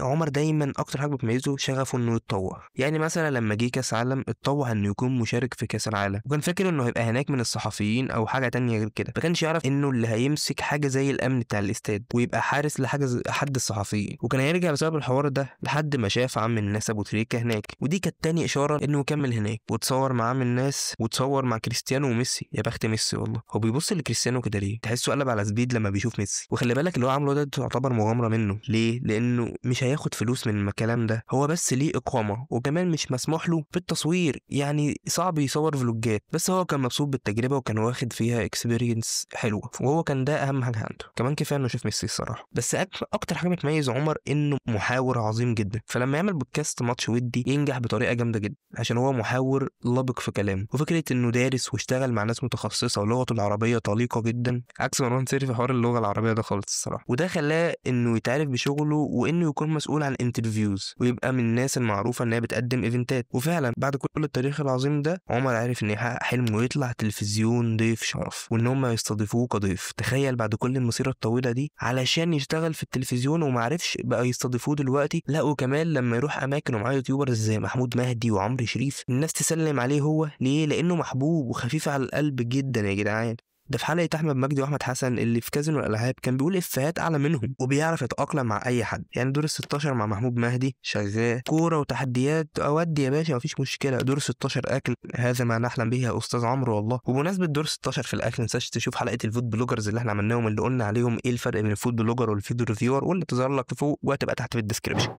عمر دايما اكتر حاجه بتميزه شغفه انه يتطور. يعني مثلا لما جه كاس عالم اتطوع انه يكون مشارك في كاس العالم، وكان فاكر انه هيبقى هناك من الصحفيين او حاجه تانية غير كده. ما كانش يعرف انه اللي هيمسك حاجه زي الامن بتاع الاستاد ويبقى حارس لحاجه حد الصحفيين، وكان هيرجع بسبب الحوار ده لحد ما شاف عم الناس ابو تريكه هناك. ودي كانت تاني اشاره انه يكمل هناك، وتصور مع عم الناس وتصور مع كريستيانو وميسي. يا بخت ميسي والله. هو بيبص لكريستيانو كده ليه؟ تحسه قلب على سبيد لما بيشوف ميسي. وخلي بالك اللي هو عامله ده تعتبر مغامره منه. ليه؟ لانه مش هياخد فلوس من الكلام ده، هو بس ليه اقامه، وكمان مش مسموح له في التصوير. يعني صعب يصور فلوجات، بس هو كان مبسوط بالتجربه وكان واخد فيها اكسبيرينس حلوه، وهو كان ده اهم حاجه عنده. كمان كفايه انه شاف ميسي الصراحه. بس اكتر حاجه بتميز عمر انه محاور عظيم جدا. فلما يعمل بودكاست ماتش ودي ينجح بطريقه جامده جدا، عشان هو محاور لبق في كلامه، وفكره انه دارس واشتغل مع ناس متخصصه ولغته العربيه طليقه جدا، عكس مروان سيري في حوار اللغه العربيه ده خالص الصراحه. وده خلاه انه يتعرف بشغله، وانه يكون مسؤول عن انترفيوز، ويبقى من الناس المعروفه انها بتقدم ايفنتات. وفعلا بعد كل التاريخ العظيم ده عمر عارف انه يحقق حلمه ويطلع تلفزيون ضيف شرف، وان هم يستضيفوه كضيف. تخيل بعد كل المسيره الطويله دي علشان يشتغل في التلفزيون ومعرفش بقى يستضيفوه دلوقتي. لا وكمان لما يروح اماكن ومعاه يوتيوبرز زي محمود مهدي وعمرو شريف، الناس تسلم عليه. هو ليه؟ لانه محبوب وخفيف على القلب جدا يا جدعان. ده في حلقة أحمد مجدي وأحمد حسن اللي في كازينو الألعاب كان بيقول إفيهات أعلى منهم، وبيعرف يتأقلم مع أي حد. يعني دور ال16 مع محمود مهدي شغال كورة وتحديات، أودي يا باشا مفيش مشكلة. دور 16 أكل، هذا ما نحلم به يا أستاذ عمرو والله. وبمناسبة دور 16 في الأكل، متنساش تشوف حلقة الفود بلوجرز اللي إحنا عملناهم، اللي قلنا عليهم إيه الفرق بين الفود بلوجر والفود ريفيور، واللي تظهر لك فوق وهتبقى تحت في الديسكربشن.